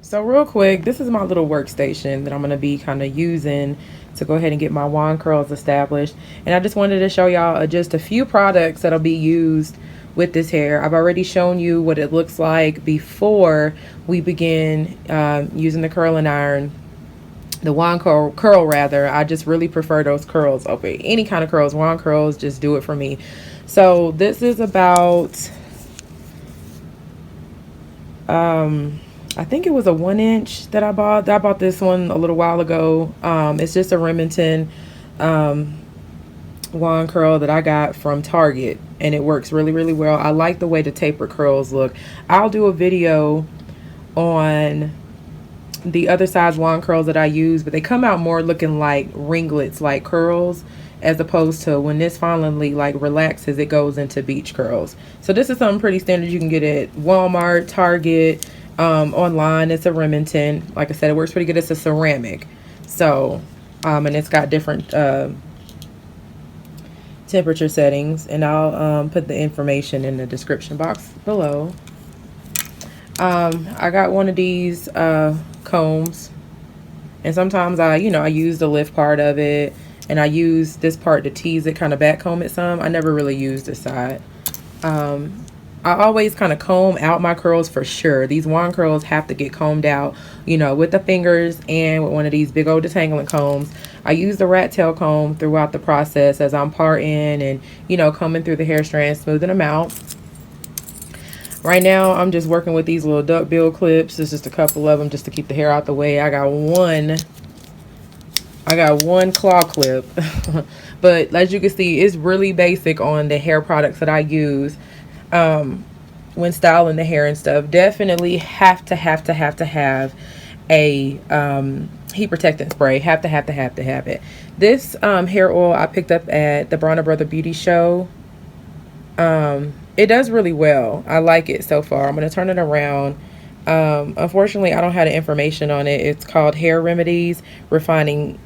So real quick, this is my little workstation that I'm going to be kind of using to go ahead and get my wand curls established. And I just wanted to show y'all just a few products that'll be used with this hair. I've already shown you what it looks like before we begin using the curling iron. The wand curl rather. I just really prefer those curls over any kind of curls. Wand curls just do it for me. So this is about I think it was a 1 inch that I bought. I bought this one a little while ago. It's just a Remington wand curl that I got from Target, and it works really, really well. I like the way the taper curls look. I'll do a video on the other size wand curls that I use, but they come out more looking like ringlets, like curls, as opposed to when this finally like relaxes, it goes into beach curls. So this is something pretty standard you can get at Walmart, Target, online. It's a Remington. Like I said, it works pretty good. It's a ceramic. So and it's got different temperature settings, and I'll put the information in the description box below. I got one of these combs, and sometimes I use the lift part of it, and I use this part to tease it, kind of back comb it some. I never really use this side. I always kind of comb out my curls for sure. These wand curls have to get combed out, with the fingers and with one of these big old detangling combs. I use the rat tail comb throughout the process as I'm parting and, combing through the hair strands, smoothing them out. Right now, I'm just working with these little duck bill clips. There's just a couple of them just to keep the hair out the way. I got one claw clip, but as you can see, it's really basic on the hair products that I use when styling the hair and stuff. Definitely have to have a heat protectant spray. Have to have it. This hair oil I picked up at the Bronner Brother Beauty Show. It does really well. I like it so far. I'm going to turn it around. Unfortunately, I don't have the information on it. It's called Hair Remedies Redefining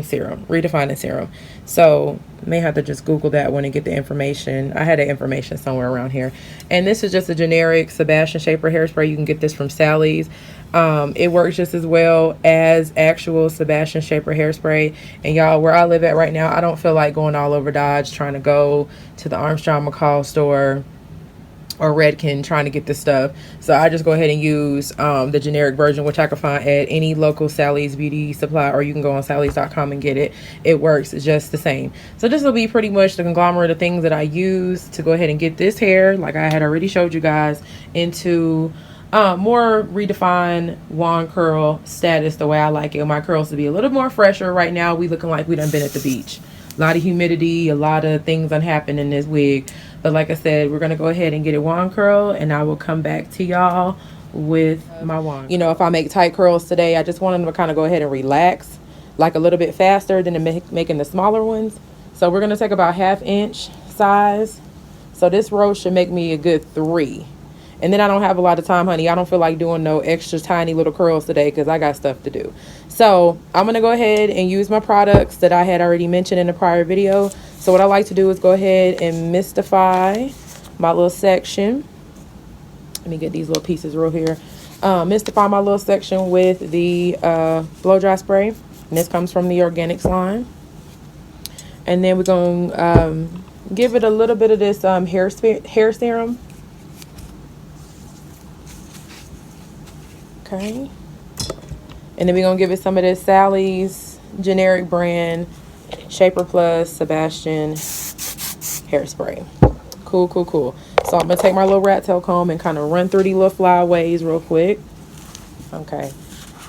Serum. So may have to just Google that one and get the information. I had the information somewhere around here. And this is just a generic Sebastian Shaper hairspray. You can get this from Sally's. It works just as well as actual Sebastian Shaper hairspray. And y'all, where I live at right now, I don't feel like going all over Dodge trying to go to the Armstrong McCall store or Redken trying to get this stuff. So I just go ahead and use the generic version, which I can find at any local Sally's beauty supply, or you can go on sallys.com and get it. It works just the same. So this will be pretty much the conglomerate of things that I use to go ahead and get this hair, like I had already showed you guys, into more redefined wand curl status, the way I like it. My curls to be a little more fresher. Right now we looking like we done been at the beach. A lot of humidity, a lot of things done happened in this wig. But like I said, we're going to go ahead and get it wand curl, and I will come back to y'all with my wand. If I make tight curls today, I just want them to kind of go ahead and relax like a little bit faster than making the smaller ones. So we're going to take about 1/2 inch size. So this row should make me a good 3. And then I don't have a lot of time, honey. I don't feel like doing no extra tiny little curls today because I got stuff to do. So I'm going to go ahead and use my products that I had already mentioned in the prior video. So what I like to do is go ahead and mystify my little section. Let me get these little pieces real here. Mystify my little section with the blow dry spray. And this comes from the Organics line. And then we're going to give it a little bit of this hair serum. Okay. And then we're going to give it some of this Sally's generic brand Shaper Plus Sebastian hairspray. Cool. So I'm going to take my little rat tail comb and kind of run through these little flyaways real quick. Okay.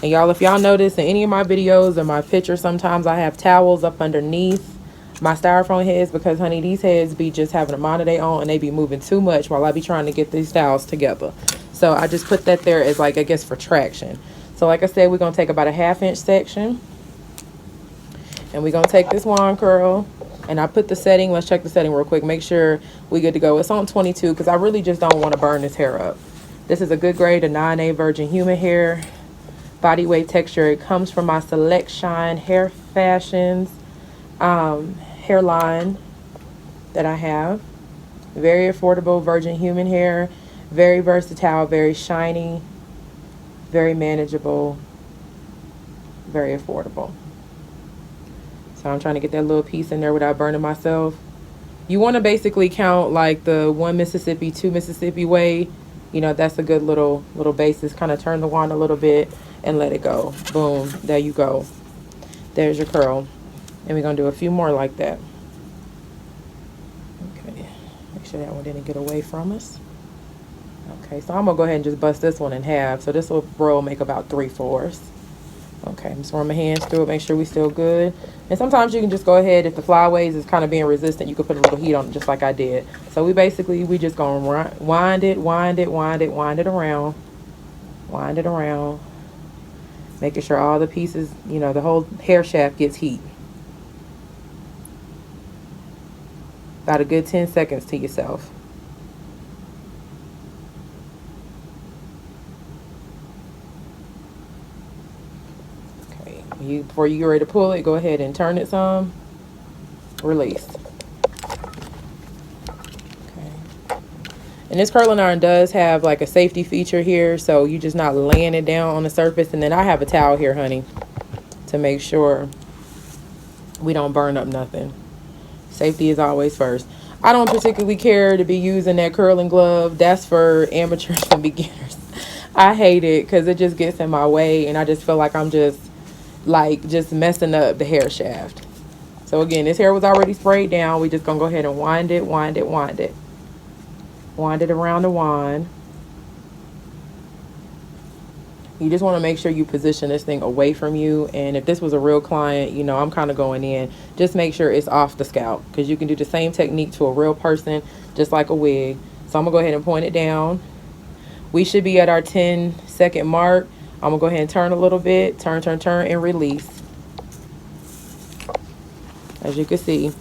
And y'all, if y'all notice in any of my videos or my pictures, sometimes I have towels up underneath my styrofoam heads because, honey, these heads be just having a mind of their own and they be moving too much while I be trying to get these towels together. So I just put that there as, like, I guess for traction. So like I said, we're going to take about a 1/2 inch section. And we're going to take this wand curl. And I put the setting. Let's check the setting real quick. Make sure we good to go. It's on 22 because I really just don't want to burn this hair up. This is a good grade of 9A virgin human hair. Body wave texture. It comes from my Select Shine Hair Fashions hairline that I have. Very affordable virgin human hair. Very versatile. Very shiny. Very manageable, very affordable. So I'm trying to get that little piece in there without burning myself. You want to basically count like the 1 Mississippi, 2 Mississippi way. You know, that's a good little basis. Kind of turn the wand a little bit and let it go. Boom, there you go. There's your curl. And we're going to do a few more like that. Okay, make sure that one didn't get away from us. Okay, so I'm going to go ahead and just bust this one in half. So this will roll make about 3/4. Okay, I'm just run my hands through it, make sure we still good. And sometimes you can just go ahead, if the flyaways is kind of being resistant, you could put a little heat on it just like I did. So we just gonna wind it around, wind it around, making sure all the pieces, you know, the whole hair shaft gets heat. About a good 10 seconds to yourself. Before you get ready to pull it, go ahead and turn it some. Release. Okay. And this curling iron does have like a safety feature here, so you're just not laying it down on the surface. And then I have a towel here, honey, to make sure we don't burn up nothing. Safety is always first. I don't particularly care to be using that curling glove. That's for amateurs and beginners. I hate it because it just gets in my way, and I just feel like I'm just messing up the hair shaft. So again, this hair was already sprayed down. We just gonna go ahead and wind it, wind it, wind it. Wind it around the wand. You just want to make sure you position this thing away from you. And if this was a real client, you know, I'm kind of going in, just make sure it's off the scalp, because you can do the same technique to a real person, just like a wig. So I'm gonna go ahead and point it down. We should be at our 10-second mark. I'm gonna go ahead and turn a little bit, turn, and release. As you can see,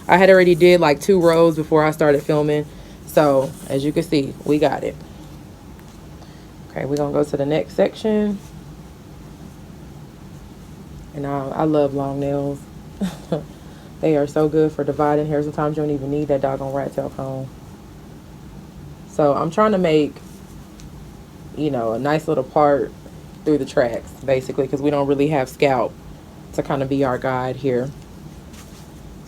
I had already did like 2 rows before I started filming. So as you can see, we got it. Okay, we're gonna go to the next section. And I love long nails. They are so good for dividing hair. Sometimes you don't even need that doggone rat tail comb. So I'm trying to make, you know, a nice little part through the tracks, basically, because we don't really have scalp to kind of be our guide here.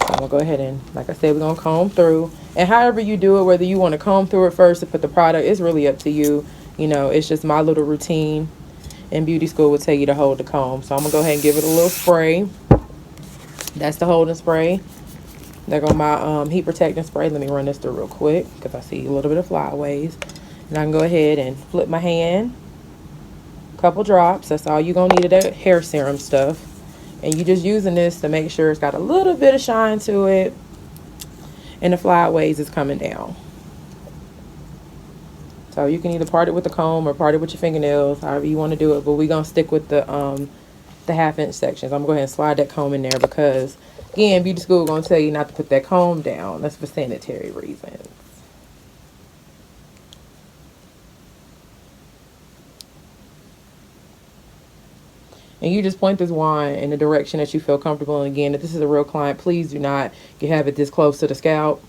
So I'm gonna go ahead and, like I said, we're gonna comb through. And however you do it, whether you want to comb through it first to put the product, it's really up to you. You know, it's just my little routine. And beauty school will tell you to hold the comb. So I'm gonna go ahead and give it a little spray. That's the holding spray. There go my heat protecting spray. Let me run this through real quick because I see a little bit of flyaways. And I can go ahead and flip my hand. Couple drops. That's all you're gonna need of that hair serum stuff. And you're just using this to make sure it's got a little bit of shine to it and the flyaways is coming down. So you can either part it with the comb or part it with your fingernails, however you want to do it. But we're gonna stick with the 1/2 inch sections. I'm gonna go ahead and slide that comb in there because, again, beauty school gonna tell you not to put that comb down. That's for sanitary reasons. And you just point this wand in the direction that you feel comfortable. And again, if this is a real client, please do not have it this close to the scalp.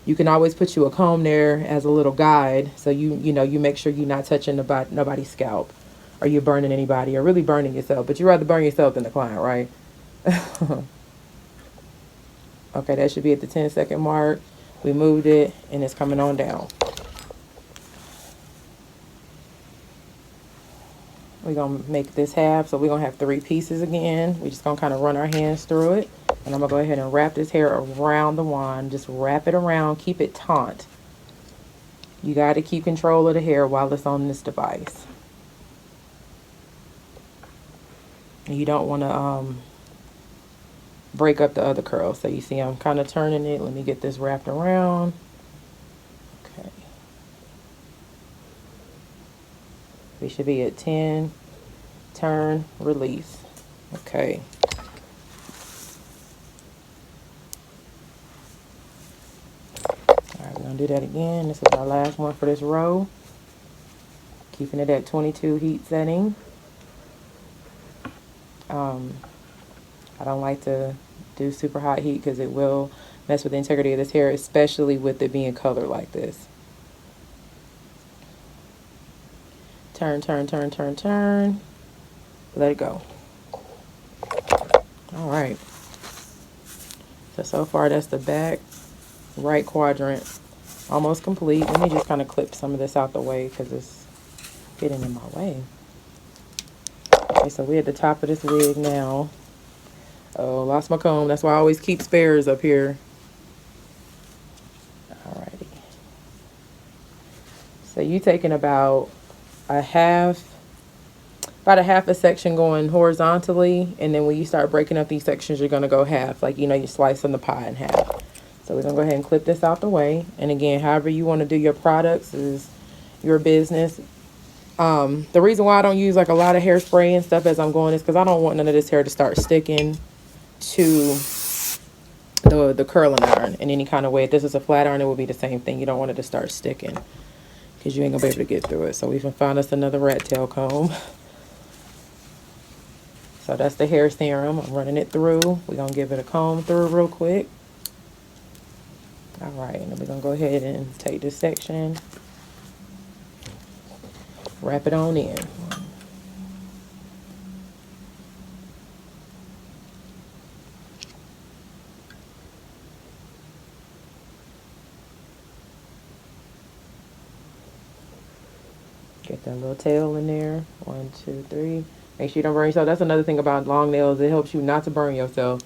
You can always put you a comb there as a little guide, so you know you make sure you're not touching nobody's scalp, or you're burning anybody, or really burning yourself. But you'd rather burn yourself than the client, right? Okay, that should be at the 10-second mark. We moved it, and it's coming on down. We're going to make this half, so we're going to have 3 pieces again. We're just going to kind of run our hands through it. And I'm going to go ahead and wrap this hair around the wand. Just wrap it around. Keep it taut. You got to keep control of the hair while it's on this device. And you don't want to break up the other curls. So you see I'm kind of turning it. Let me get this wrapped around. Okay. We should be at 10, turn, release. Okay. All right, we're gonna do that again. This is our last one for this row. Keeping it at 22 heat setting. I don't like to do super hot heat because it will mess with the integrity of this hair, especially with it being colored like this. Turn, turn, turn, turn, turn. Let it go. All right. So far that's the back right quadrant. Almost complete. Let me just kind of clip some of this out the way because it's getting in my way. Okay, so we're at the top of this wig now. Oh, lost my comb. That's why I always keep spares up here. Alrighty. So you taking about a half a section going horizontally, and then when you start breaking up these sections, you're going to go half. Like, you know, you're slicing the pie in half. So we're going to go ahead and clip this out the way. And again, however you want to do your products is your business. The reason why I don't use like a lot of hairspray and stuff as I'm going is because I don't want none of this hair to start sticking to the curling iron in any kind of way. If this is a flat iron, it will be the same thing. You don't want it to start sticking because you ain't gonna be able to get through it. So we can find us another rat tail comb. So that's the hair serum. I'm running it through. We're gonna give it a comb through real quick. All right, and then we're gonna go ahead and take this section, wrap it on in. Get that little tail in there. 1, 2, 3. Make sure you don't burn yourself. That's another thing about long nails. It helps you not to burn yourself.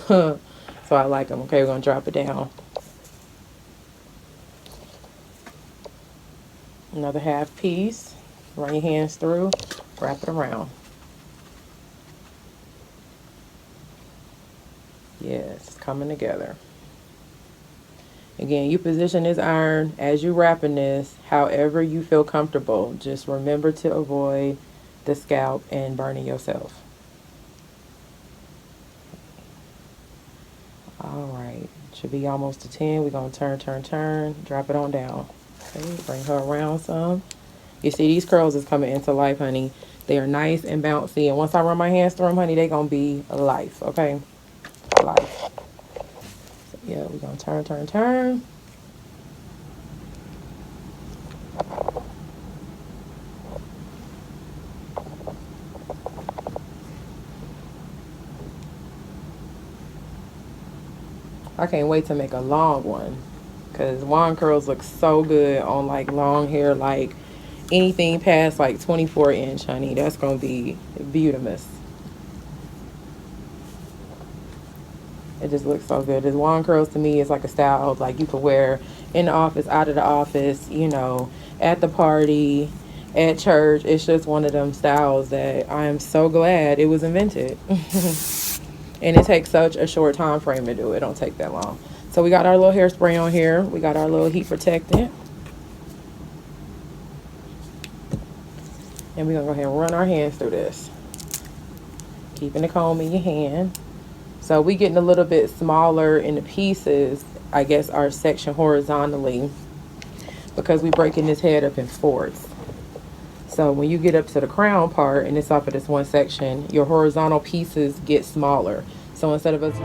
So I like them. Okay, we're going to drop it down. Another half piece. Run your hands through. Wrap it around. Yes, it's coming together. Again, you position this iron as you're wrapping this however you feel comfortable. Just remember to avoid the scalp and burning yourself. All right, should be almost to 10. We're going to turn, turn, turn, drop it on down. Okay, bring her around some. You see these curls is coming into life, honey. They are nice and bouncy, and once I run my hands through them, honey, they're going to be life, okay? Life. So, yeah, we're going to turn, turn, turn. I can't wait to make a long one because wand curls look so good on like long hair, like anything past like 24-inch, honey. That's gonna be beautiful. It just looks so good. This wand curls to me is like a style like you could wear in the office, out of the office, you know, at the party, at church. It's just one of them styles that I am so glad it was invented. And it takes such a short time frame to do it. It don't take that long. So we got our little hairspray on here. We got our little heat protectant. And we're going to go ahead and run our hands through this. Keeping the comb in your hand. So we getting a little bit smaller in the pieces, I guess, our section horizontally, because we breaking this head up in fourths. So when you get up to the crown part and it's off of this one section, your horizontal pieces get smaller. So instead of us